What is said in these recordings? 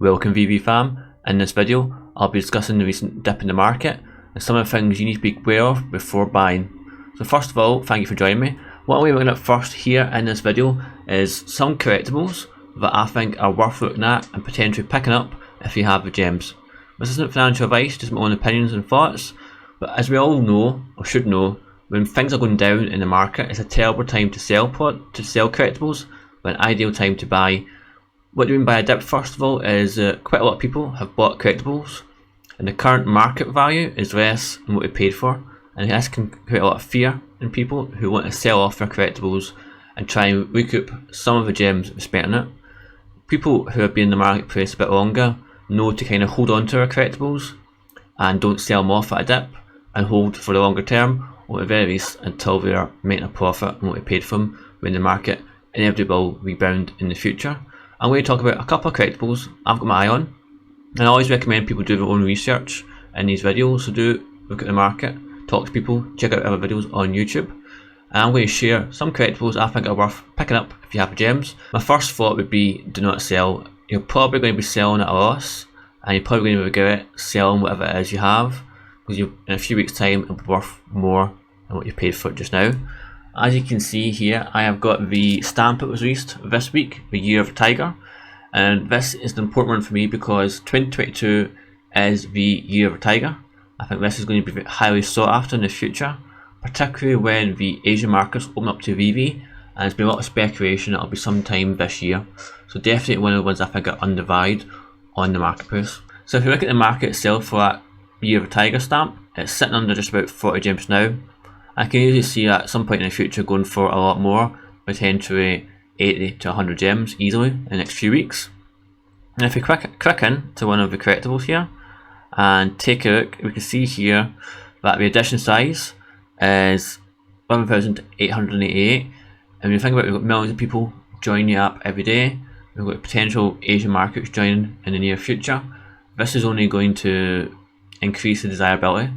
Welcome VV fam. In this video I'll be discussing the recent dip in the market and some of the things you need to be aware of before buying. So first of all, thank you for joining me. What we're looking at first here in this video is some collectibles that I think are worth looking at and potentially picking up if you have the gems. This isn't financial advice, just my own opinions and thoughts, but as we all know, or should know, when things are going down in the market, it's a terrible time to sell collectibles, but an ideal time to buy. What do you mean by a dip? First of all is quite a lot of people have bought collectibles and the current market value is less than what they paid for, and this can create a lot of fear in people who want to sell off their collectibles and try and recoup some of the gems they spent on it. People who have been in the marketplace a bit longer know to kind of hold on to their collectibles and don't sell them off at a dip and hold for the longer term, or at the very least until they are making a profit on what they paid for them when the market inevitably will rebound in the future. I'm going to talk about a couple of collectibles I've got my eye on, and I always recommend people do their own research in these videos, so do look at the market, talk to people, check out other videos on YouTube, and I'm going to share some collectibles I think are worth picking up if you have gems. My first thought would be do not sell. You're probably going to be selling at a loss, and you're probably going to regret selling whatever it is you have, because in a few weeks time it'll be worth more than what you paid for it just now. As you can see here, I have got the stamp that was released this week, the Year of the Tiger, and this is an important one for me because 2022 is the Year of the Tiger. I think this is going to be highly sought after in the future, particularly when the Asian markets open up to VV, and there's been a lot of speculation it'll be sometime this year. So definitely one of the ones I think are undervalued on the marketplace. So if you look at the market itself for that Year of the Tiger stamp, it's sitting under just about 40 gems now. I can easily see at some point in the future going for a lot more, potentially 80 to 100 gems easily in the next few weeks. And if we click in to one of the collectibles here and take a look, we can see here that the edition size is 1,888, and when you think about it, we've got millions of people joining the app every day, we've got potential Asian markets joining in the near future. This is only going to increase the desirability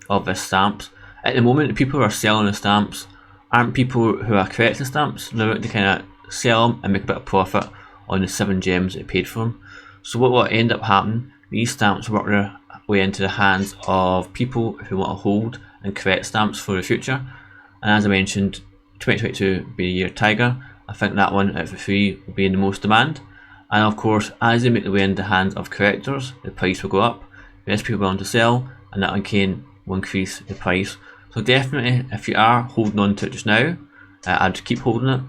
of this stamps. At the moment, the people who are selling the stamps aren't people who are collecting stamps. They're out to kind of sell them and make a bit of profit on the 7 gems they paid for them. So what will end up happening, these stamps work their way into the hands of people who want to hold and collect stamps for the future. And as I mentioned, 2022 will be the Year of Tiger. I think that one out of the 3 will be in the most demand. And of course, as they make their way into the hands of collectors, the price will go up. Less people willing to sell, and that again will increase the price. So definitely, if you are holding on to it just now, I'd keep holding it.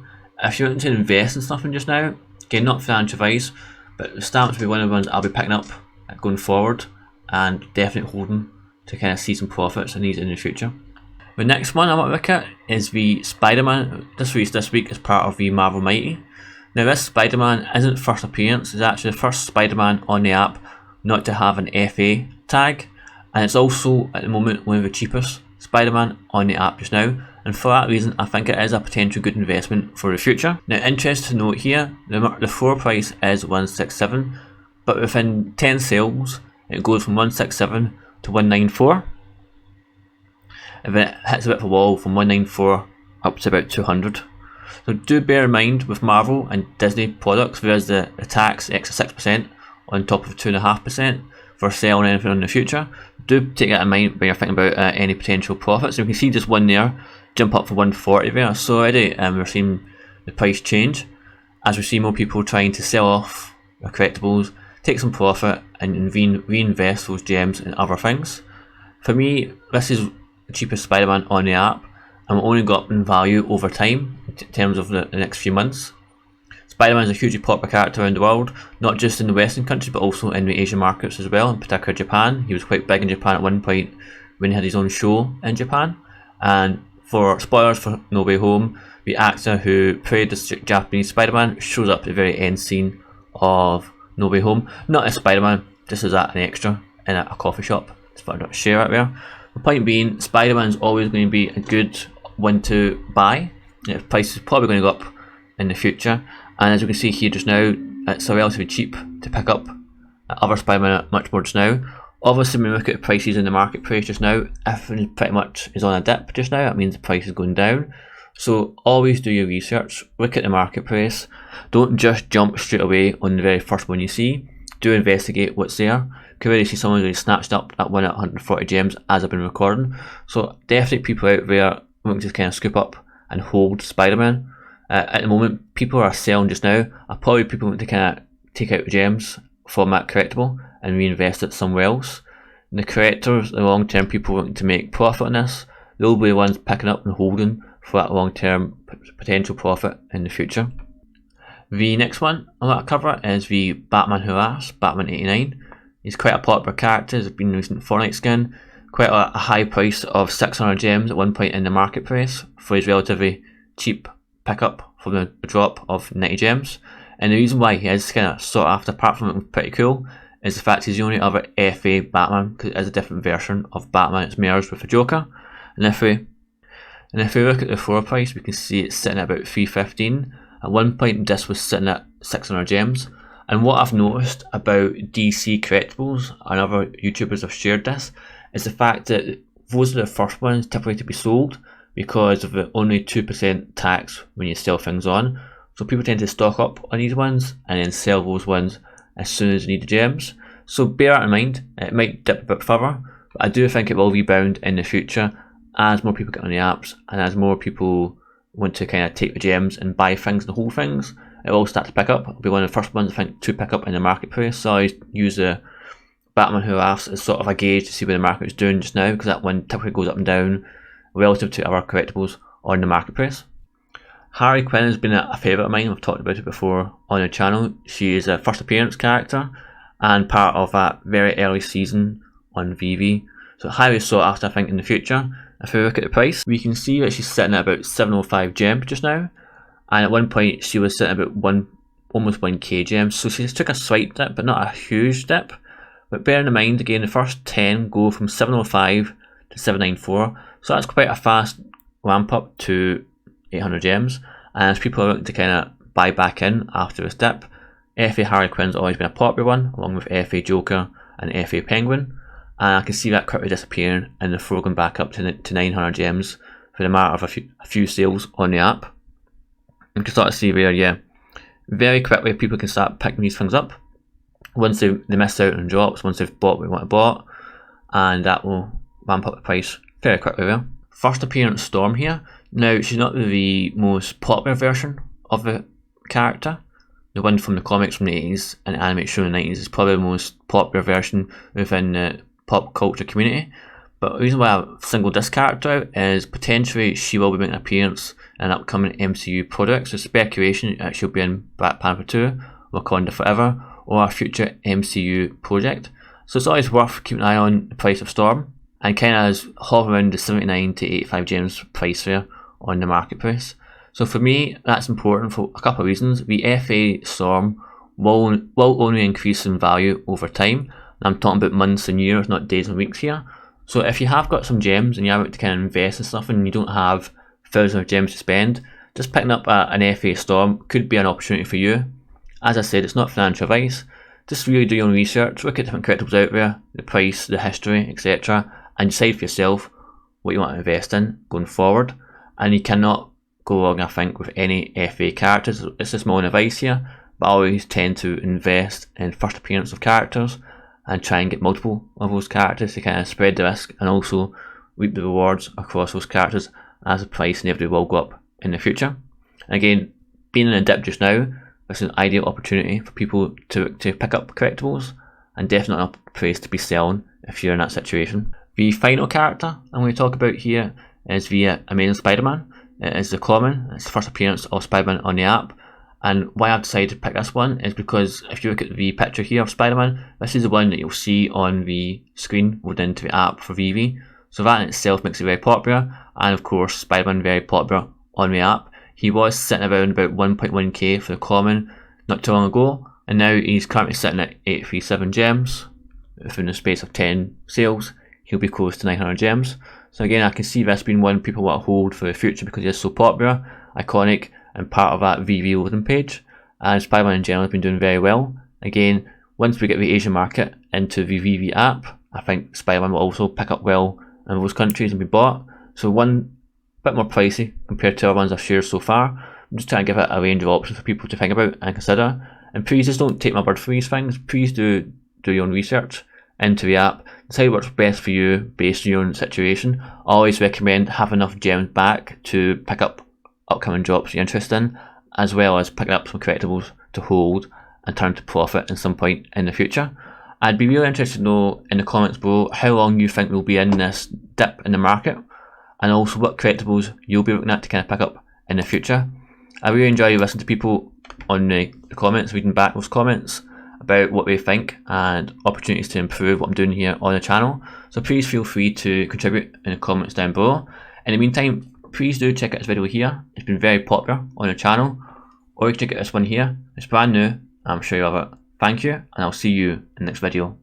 If you're wanting to invest in something just now, again, not financial advice, but the stamps will be one of the ones I'll be picking up going forward, and definitely holding to kind of see some profits in these in the future. The next one I want to look at is the Spider-Man. This released this week as part of the Marvel Mighty. Now this Spider-Man isn't first appearance, it's actually the first Spider-Man on the app not to have an FA tag, and it's also at the moment one of the cheapest Spider-Man on the app just now, and for that reason I think it is a potential good investment for the future. Now, interesting to note here, the floor price is 167, but within 10 sales it goes from 167 to 194, and then it hits a bit of a wall from 194 up to about 200. So do bear in mind with Marvel and Disney products there is the tax, the extra 6% on top of 2.5% for selling anything in the future. Do take that in mind when you're thinking about any potential profits. So you can see just one there jump up for 140 there. So already we're seeing the price change as we see more people trying to sell off their collectibles, take some profit and reinvest those gems in other things. For me, this is the cheapest Spider-Man on the app and will only go up in value over time in terms of the next few months. Spider-Man is a hugely popular character around the world, not just in the Western countries but also in the Asian markets as well, in particular Japan. He was quite big in Japan at one point when he had his own show in Japan. And for spoilers for No Way Home, the actor who played the Japanese Spider-Man shows up at the very end scene of No Way Home. Not as Spider-Man, just as an extra in a coffee shop. Just thought I'd share it there. The point being, Spider-Man is always going to be a good one to buy. The price is probably going to go up in the future. And as you can see here just now, it's relatively cheap to pick up other Spider-Man much more just now. Obviously when we look at the prices in the marketplace just now, everything pretty much is on a dip just now. That means the price is going down. So always do your research, look at the marketplace, don't just jump straight away on the very first one you see. do investigate what's there. Could already see someone already snatched up that one at 140 gems as I've been recording. So definitely people out there want to kind of scoop up and hold Spider-Man. At the moment, people are selling just now. Probably people want to kind of take out the gems from that collectible and reinvest it somewhere else. And the collectors, the long-term people wanting to make profit on this, they'll be the ones picking up and holding for that long-term potential profit in the future. The next one I want to cover is the Batman Who Laughs, Batman 89. He's quite a popular character, he's been a recent Fortnite skin, quite a high price of 600 gems at one point in the marketplace for his relatively cheap pickup from the drop of 90 gems. And the reason why he is kind of sought after, apart from it pretty cool, is the fact he's the only other FA Batman, because it is a different version of Batman. It's merged with the Joker. And if we look at the floor price, we can see it's sitting at about 315. At one point this was sitting at 600 gems. And what I've noticed about DC collectibles, and other YouTubers have shared this, is the fact that those are the first ones typically to be sold because of the only 2% tax when you sell things on. So people tend to stock up on these ones and then sell those ones as soon as they need the gems. So bear that in mind. It might dip a bit further, but I do think it will rebound in the future as more people get on the apps and as more people want to kind of take the gems and buy things and hold things. It will start to pick up. It'll be one of the first ones I think to pick up in the marketplace. So I use the Batman Who Laughs as sort of a gauge to see where the market is doing just now, because that one typically goes up and down relative to other collectibles on the marketplace. Harley Quinn has been a favourite of mine. I've talked about it before on the channel. She is a first appearance character and part of that very early season on VV. So highly sought after I think in the future. If we look at the price, we can see that she's sitting at about 705 gems just now. And at one point she was sitting at about almost 1k gems. So she took a slight dip, but not a huge dip. But bearing in mind, again, the first 10 go from 705 to 794. So that's quite a fast ramp up to 800 gems. And as people are looking to kind of buy back in after this dip, FA Harley Quinn's always been a popular one, along with FA Joker and FA Penguin. And I can see that quickly disappearing and the floor going back up to 900 gems for the matter of a few sales on the app. You can start to see where, yeah, very quickly people can start picking these things up once they miss out on drops, once they've bought what they want to bought, and that will ramp up the price very quickly there. First appearance Storm here. Now, she's not the most popular version of the character. The one from the comics from the 80s and animated show in the 90s is probably the most popular version within the pop culture community. But the reason why I've singled this character out is potentially she will be making an appearance in an upcoming MCU project. So speculation that she'll be in Black Panther 2, Wakanda Forever, or a future MCU project. So it's always worth keeping an eye on the price of Storm, and kind of is hovering around the 79 to 85 gems price there on the marketplace. So for me, that's important for a couple of reasons. The FA Storm will only increase in value over time. And I'm talking about months and years, not days and weeks here. So if you have got some gems and you're able to kind of invest in stuff and you don't have thousands of gems to spend, just picking up an FA Storm could be an opportunity for you. As I said, it's not financial advice. Just really do your own research, look at different collectibles out there, the price, the history, etc. and decide for yourself what you want to invest in going forward. And you cannot go wrong, I think, with any FA characters. It's just my own advice here, but I always tend to invest in first appearance of characters and try and get multiple of those characters to kind of spread the risk and also reap the rewards across those characters as the price inevitably will go up in the future. And again, being in a dip just now, this is an ideal opportunity for people to pick up collectibles, and definitely not a place to be selling if you're in that situation. The final character I'm going to talk about here is the Amazing Spider-Man. It is the common, it's the first appearance of Spider-Man on the app. And why I've decided to pick this one is because if you look at the picture here of Spider-Man, this is the one that you'll see on the screen loaded into the app for VV. So that in itself makes it very popular, and of course Spider-Man very popular on the app. He was sitting around about 1.1k for the common not too long ago, and now he's currently sitting at 837 gems. Within the space of 10 sales, he'll be close to 900 gems. So again, I can see this being one people want to hold for the future because he is so popular, iconic, and part of that VV loading page. And Spider-Man in general has been doing very well. Again, once we get the Asian market into the VV app, I think Spider-Man will also pick up well in those countries and be bought. So one bit more pricey compared to other ones I've shared so far. I'm just trying to give it a range of options for people to think about and consider. And please just don't take my word for these things. Please do your own research into the app, decide what's best for you based on your own situation. I always recommend having enough gems back to pick up upcoming drops you're interested in, as well as picking up some collectibles to hold and turn to profit at some point in the future. I'd be really interested to know in the comments below how long you think we'll be in this dip in the market, and also what collectibles you'll be looking at to kind of pick up in the future. I really enjoy listening to people on the comments, reading back those comments about what they think and opportunities to improve what I'm doing here on the channel. So please feel free to contribute in the comments down below. In the meantime, please do check out this video here. It's been very popular on the channel. Or you can check out this one here. It's brand new. I'm sure you'll love it. Thank you, and I'll see you in the next video.